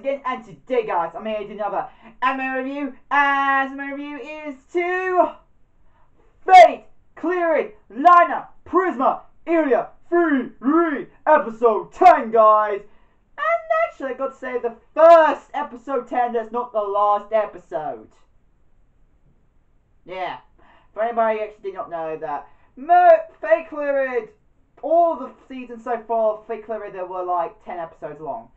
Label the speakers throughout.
Speaker 1: again, and today guys, I'm here to do another anime review, and my review is to Fate Clearing Liner Prisma Ilia 3 episode 10 guys. And actually I got to say the first episode 10 that's not the last episode. Yeah, for anybody who actually did not know that, Fate Clearing, all the seasons so far of Fate Clearing, there were like 10 episodes long.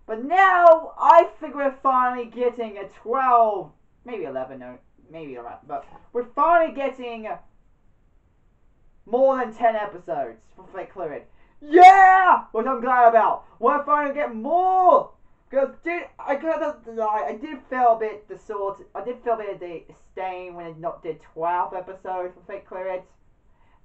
Speaker 1: But now, I think we're finally getting a 12, maybe 11, no, maybe 11, but we're finally getting more than 10 episodes for Fate Clearing. Yeah! Which I'm glad about. We're finally getting more! Because, dude, I did feel a bit of the stain when it not did 12 episodes for Fate Clearing.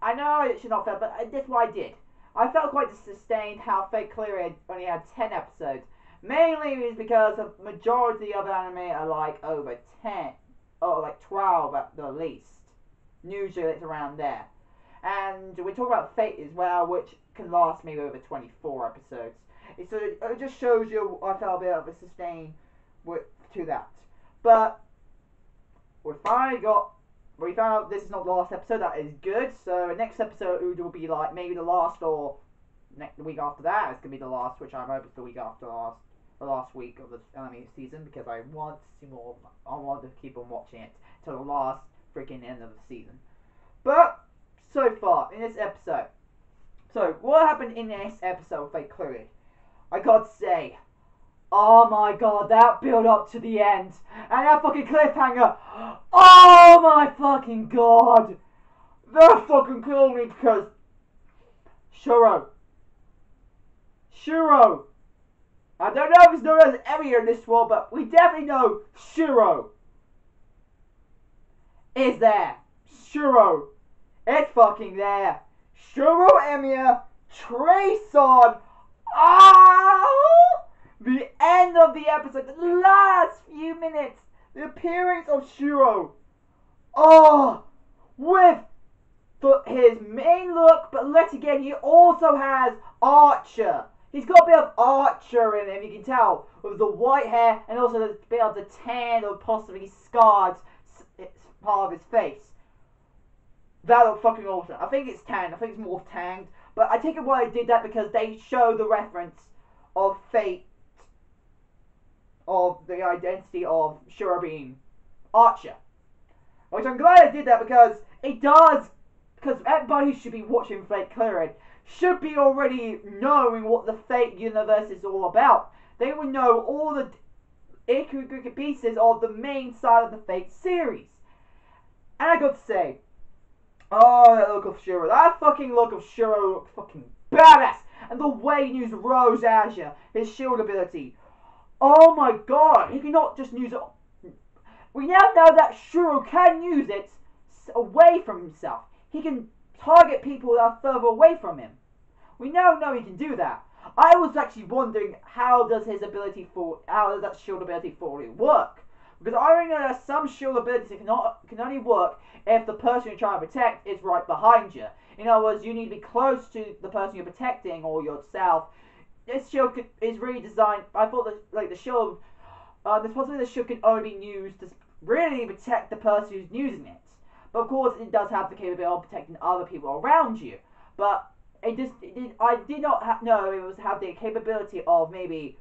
Speaker 1: I know it should not fail, but that's what I did. I felt quite sustained how Fate Clearing only had 10 episodes. Mainly is because the majority of anime are like over 10, or like 12 at the least. Usually it's around there. And we talk about Fate as well, which can last maybe over 24 episodes. So it just shows you I felt a bit of a sustain to that. But we found out this is not the last episode. That is good. So the next episode will be like maybe the last, or the week after that it's gonna be the last, which I'm hoping it's the week after the last week of the anime season, because I want to see more. I want to keep on watching it till the last freaking end of the season. But so far in this episode, so what happened in this episode of Fate Clearing? I gotta say, oh my god, that build up to the end and that fucking cliffhanger. Oh my fucking god, that fucking killed me because Shuro. I don't know if it's known as Emiya in this world, but we definitely know Shuro is there. Shuro, it's fucking there. Shuro, Emiya, Trayson. The end of the episode, the last few minutes, the appearance of Shuro. With his main look, but let's again, he also has Archer. He's got a bit of Archer in him, you can tell, with the white hair and also a bit of the tan or possibly scarred part of his face. That looks fucking awesome. I think it's tan. I think it's more tanned. But I take it why they did that because they show the reference of Fate, of the identity of Shuro being Archer. Which I'm glad they did that because it does, because everybody who should be watching Fate Clearing should be already knowing what the Fate universe is all about. They would know all the intricate pieces of the main side of the Fate series. And I got to say, that look of Shuro, that fucking look of Shuro looks fucking badass. And the way he used Rose Azure, his shield ability. Oh my god, he cannot just use it. We now know that Shuro can use it away from himself. He can target people that are further away from him. We now know he can do that. I was actually wondering how does that shield ability fully work? Because I already know that some shield abilities can only work if the person you're trying to protect is right behind you. In other words, you need to be close to the person you're protecting or yourself. This shield is really designed. I thought that like the shield, there's possibly the shield can only be used to really protect the person who's using it. But of course, it does have the capability of protecting other people around you. But I did not know it was have the capability of maybe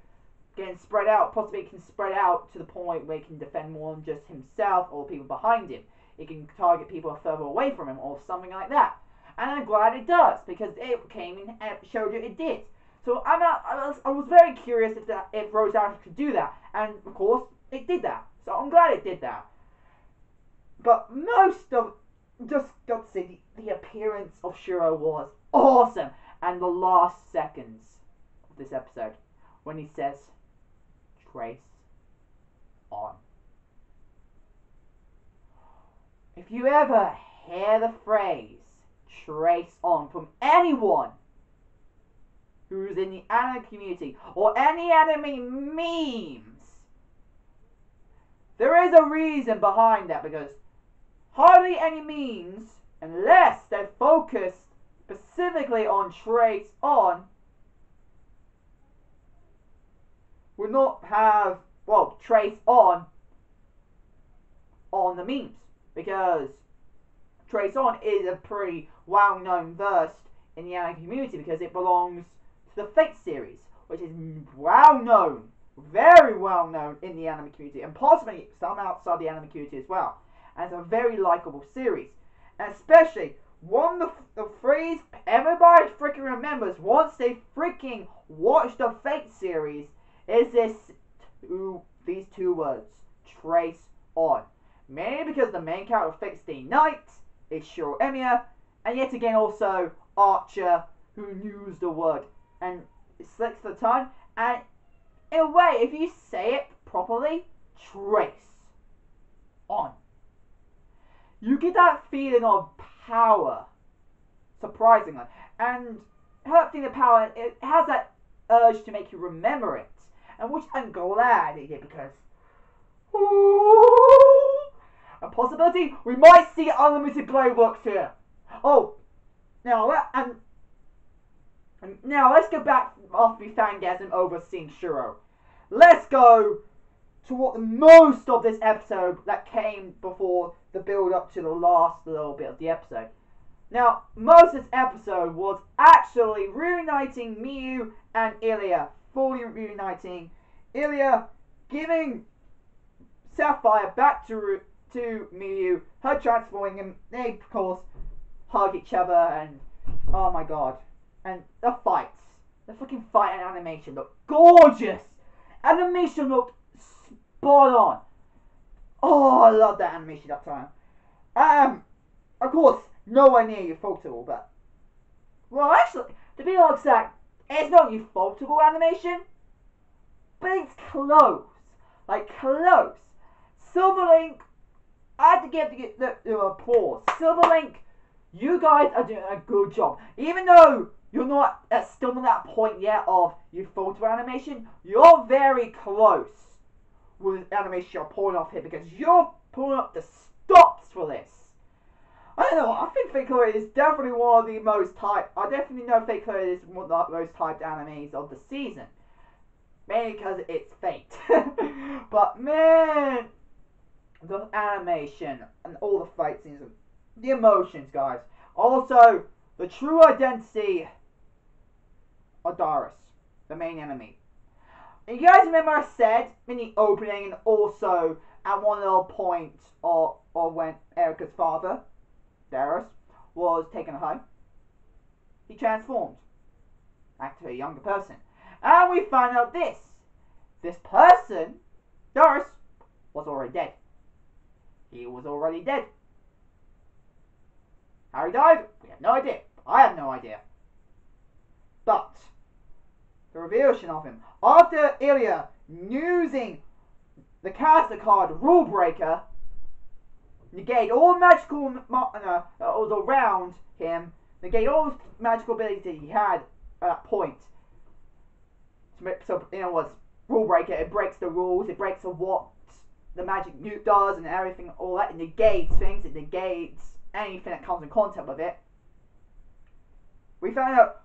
Speaker 1: getting spread out. Possibly it can spread out to the point where it can defend more than just himself or people behind him. It can target people further away from him or something like that. And I'm glad it does because it came in and showed you it did. So I was very curious if Rose Azure could do that, and of course it did that. So I'm glad it did that. But just got to say, the appearance of Shuro was awesome. And the last seconds of this episode, when he says, "Trace on." If you ever hear the phrase, "trace on," from anyone who's in the anime community, or any anime memes, there is a reason behind that, because hardly any memes, unless they're focused specifically on trace on, would not have, well, Trace on the memes, because Trace on is a pretty well-known verse in the anime community because it belongs to the Fate series, which is well-known, very well-known in the anime community, and possibly some outside the anime community as well. And it's a very likable series, and especially one of the phrase everybody freaking remembers once they freaking watch the Fate series is these two words: Trace on. Mainly because the main character of Fate Stay Night is Shiro Emiya, and yet again also Archer, who used the word, and it slips the tongue, and in a way, if you say it properly, Trace on, you get that feeling of power, surprisingly, and her feeling of power, it has that urge to make you remember it, and which I'm glad it did, because a possibility we might see unlimited playworks here. Oh, now let's go back after we fangasm over seeing Shiro. Let's go to what most of this episode that came before the build up to the last little bit of the episode. Now, most of this episode was actually reuniting Miyu and Ilya, fully reuniting Ilya, giving Sapphire back to Miyu, her transforming him. They, of course, hug each other, and oh my god. And the fights. The fucking fight and animation looked gorgeous! Animation looked spot on. Oh, I love that animation that time. Of course, nowhere near ufotable, but... Well, actually, to be more exact, it's not ufotable animation, but it's close. Like, close. Silverlink, I had to give the applause. Silverlink, you guys are doing a good job. Even though you're not still not at that point yet of ufotable animation, you're very close with animation you're pulling off here, because you're pulling up the stops for this. I don't know, I think Fate Clarion is definitely one of the most hyped. I definitely know Fate Clarion is one of the most hyped animes of the season. Mainly because it's Fate. But man, the animation and all the fight scenes, the emotions, guys. Also, the true identity of Darius, the main enemy. You guys remember I said in the opening, and also at one little point of when Erika's father, Darius, was taken home, he transformed back to a younger person. And we find out this person, Darius, was already dead. He was already dead. How he died? We have no idea. I have no idea. But the revelation of him, after Ilya using the caster card Rule Breaker, negate all magical that was around him, negate all his magical abilities that he had at that point. So, in other words, Rule Breaker, it breaks the rules, it breaks what the magic newt does and everything, all that. It negates things, it negates anything that comes in contact with it. We found out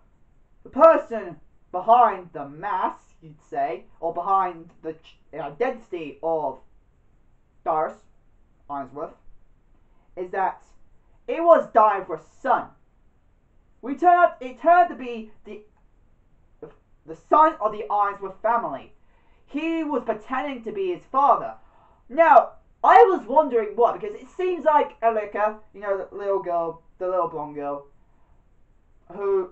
Speaker 1: the person behind the mask, you'd say, or behind the identity of Darius Ainsworth, is that it was Diver's son. It turned to be the son of the Ainsworth family. He was pretending to be his father. Now, I was wondering what, because it seems like Elika, you know, the little girl, the little blonde girl, who,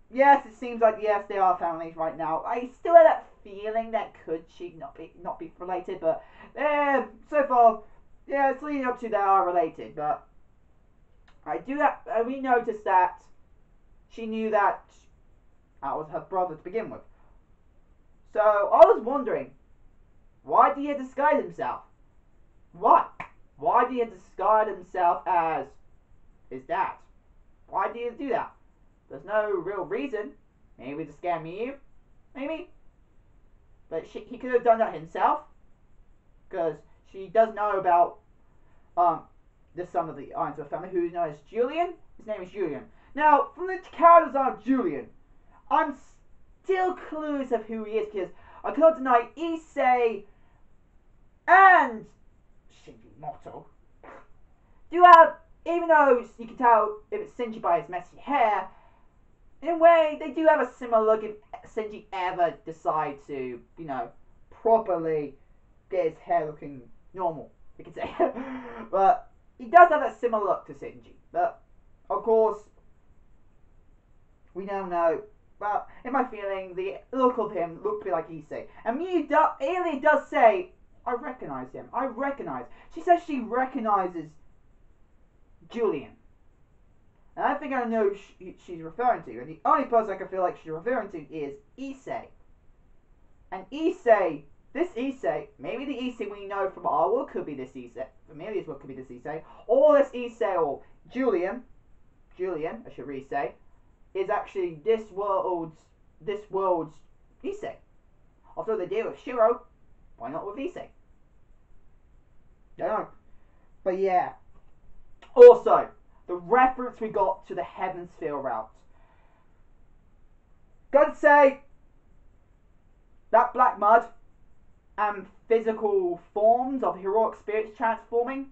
Speaker 1: yes, it seems like, yes, they are families right now. I still had that feeling that could she not be related, but so far, yeah, it's leading up to they are related, but we noticed that she knew that was her brother to begin with. So I was wondering, why did he disguise himself? Why? Why did he disguise himself as his dad? Why did he do that? There's no real reason. Maybe to scare me, maybe. But he could have done that himself, because she does know about the son of the Ainsworth family, who is known as Julian. His name is Julian. Now, from the character design of Julian, I'm still clueless of who he is, because I cannot deny Issei and Shinji Moto do have, even though you can tell if it's Shinji by his messy hair, in a way they do have a similar look if Shinji ever decide to, properly get his hair looking normal, you could say. But he does have a similar look to Shinji. But, of course, we now know, well, in my feeling, the look of him looked a bit like Issei. And Ailey does say, I recognize him. She says she recognizes Julian. And I think I know who she's referring to. And the only person I can feel like she's referring to is Issei. And Issei, this Issei, maybe the Issei we know from our world could be this Issei. Amelia's world could be this Issei. Or this Issei, or Julian, I should really say, is actually this world's Issei. Although they deal with Shiro, why not with Issei? I don't know. But yeah. Also, the reference we got to the Heaven's Feel route. Gotta say, that black mud and physical forms of heroic spirits transforming,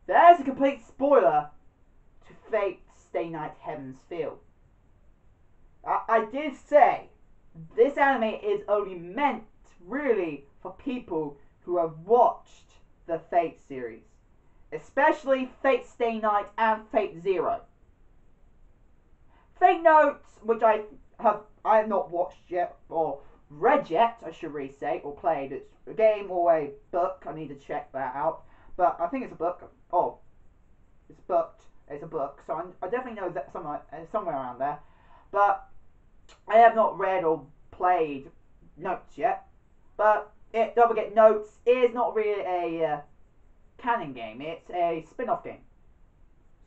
Speaker 1: there's a complete spoiler to Fate Stay Night Heaven's Feel. I did say this anime is only meant really for people who have watched the Fate series, especially Fate Stay Night and Fate Zero. Fate Notes, which I have not watched yet, or read yet, I should really say, or played. It's a game or a book. I need to check that out. But I think it's a book. Oh, it's booked. It's a book. So I definitely know that somewhere around there. But I have not read or played Notes yet. But don't forget, Notes is not really a canon game. It's a spin-off game.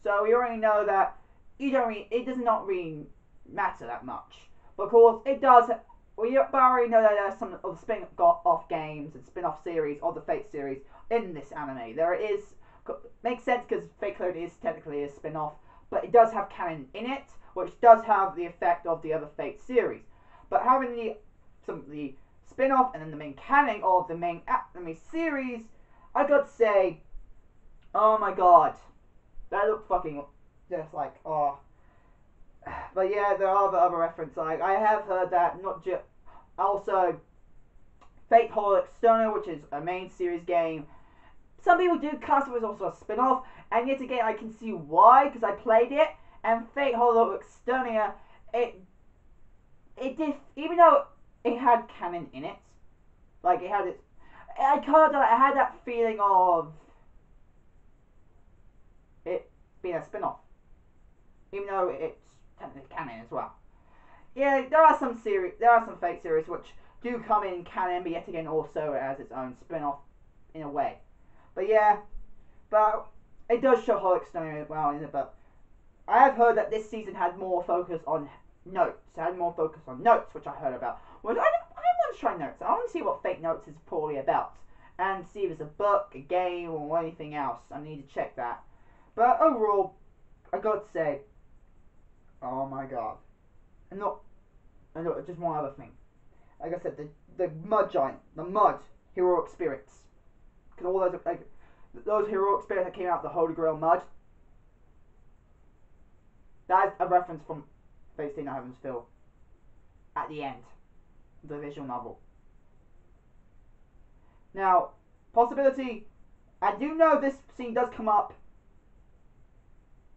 Speaker 1: So we already know that it does not really matter that much. But of course, it does. We already know that there are some of the spin-off games and spin-off series of the Fate series in this anime. There is, makes sense because Fate Code is technically a spin-off, but it does have canon in it, which does have the effect of the other Fate series. But having the spin-off and then the main canon of the main anime series, I got to say, oh my god, that looked fucking just like, oh. But yeah, there are the other references. Like, I have heard that not just also Fate Hollow External, which is a main series game. Some people do class it as also a spin-off, and yet again I can see why, because I played it. And Fate Hollow Externia, it did, even though it had canon in it, like it had I had that feeling of it being a spin-off, even though it's technically canon as well. Yeah, there are some Fate series which do come in canon, but yet again also as its own spin-off in a way. But yeah, but it does show Hollow Externia as well in it. But I have heard that this season had more focus on Notes. It had more focus on Notes, which I heard about. Well, I want to try Notes. I want to see what Fate Notes is probably about, and see if it's a book, a game, or anything else. I need to check that. But overall, I got to say, oh my god. And just one other thing. Like I said, the mud giant, the mud heroic spirits. Because all those heroic spirits that came out of the Holy Grail mud, that is a reference from Fate Stay Night Heaven's Feel at the end of the visual novel. Now, possibility, I do know this scene does come up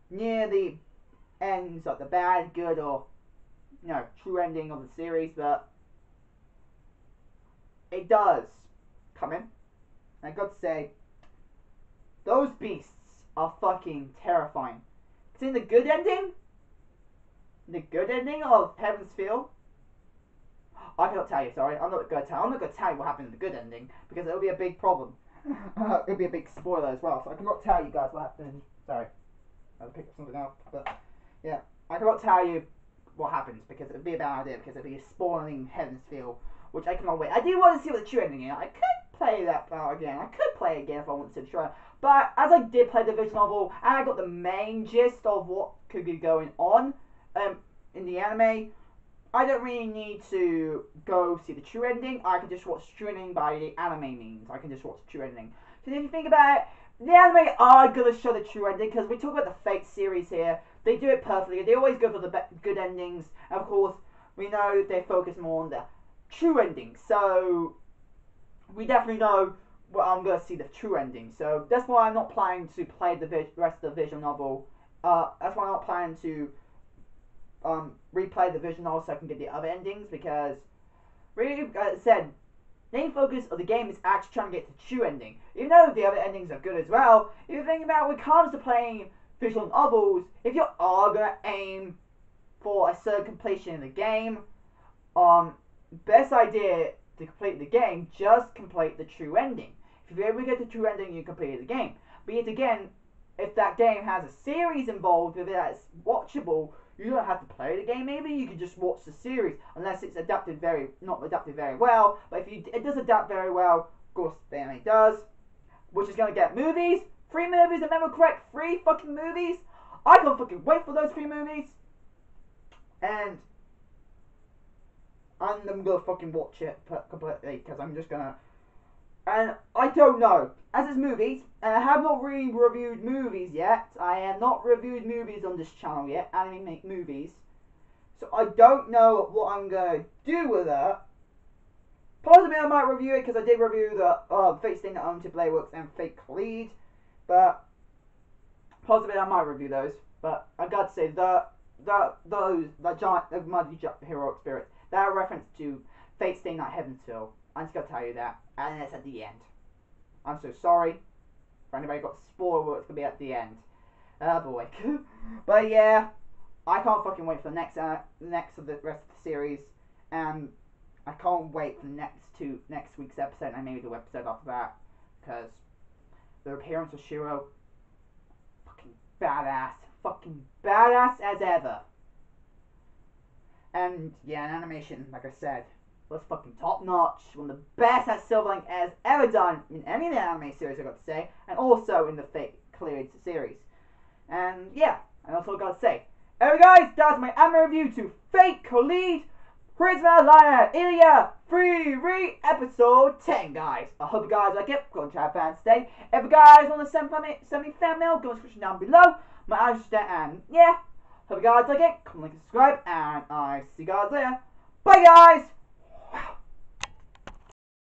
Speaker 1: near the ends, like the bad, good, or true ending of the series, but it does come in. And I got to say, those beasts are fucking terrifying. Because in the good ending of Heaven's Feel, I cannot tell you, sorry, I'm not going to tell you what happened in the good ending, because it'll be a big problem. It'll be a big spoiler as well, so I cannot tell you guys what happened. Sorry, I'll pick up something else, but yeah, I cannot tell you what happens, because it would be a bad idea, because it would be spoiling Heaven's Feel, which I cannot wait. I do want to see what the true ending is. I could play that part again. I could play it again if I wanted to try. But as I did play the visual novel, and I got the main gist of what could be going on in the anime, I don't really need to go see the true ending. I can just watch the true ending by the anime means. I can just watch the true ending. So if you think about it, the anime are going to show the true ending because we talk about the Fate series here. They do it perfectly. They always go for the good endings. And of course, we know they focus more on the true ending. So we definitely know I'm going to see the true ending. So that's why I'm not planning to play the rest of the visual novel. That's why I'm not planning to replay the visual novel so I can get the other endings, because really, as I said, main focus of the game is actually trying to get the true ending. Even though the other endings are good as well, if you think about when it comes to playing visual novels, if you are going to aim for a certain completion in the game, best idea to complete the game, just complete the true ending. If you ever get the true ending, you complete the game. But yet again, if that game has a series involved with it that's watchable, you don't have to play the game. Maybe you can just watch the series, unless it's not adapted very well. But if it does adapt very well, of course the anime does, which is gonna get movies, 3 movies. If I remember correct, 3 fucking movies. I can't fucking wait for those 3 movies, and I'm gonna fucking watch it completely because I'm just gonna. And I don't know. As it's movies, and I have not really reviewed movies yet. I have not reviewed movies on this channel yet, anime movies. So I don't know what I'm going to do with it. Possibly I might review it, because I did review the Fate Stay Night Home to Playworks and Fate Khalid. But possibly I might review those. But I got to say, the Mighty Heroic Spirits, that reference to Fate Stay Night Heavensville. I'm just gonna tell you that, and it's at the end. I'm so sorry for anybody who got spoiled what's gonna be at the end. Oh boy. But yeah, I can't fucking wait for the next of the rest of the series, and I can't wait for the next week's episode and maybe the episode after that, because the appearance of Shiro, fucking badass as ever. And yeah, an animation, like I said, was fucking top notch. One of the best that Silverlink has ever done in any of the anime series, I got to say, and also in the Fate Khalid series. And yeah, and that's all I got to say. Anyway, guys, that's my anime review to Fate Khalid Prisma Liner Ilya Free episode 10, guys. I hope you guys like it. Go and try fans today. If you guys want to send me fan mail, go and description down below. My address there, and yeah, hope you guys like it. Comment, like, and subscribe, and I see you guys later. Bye, guys.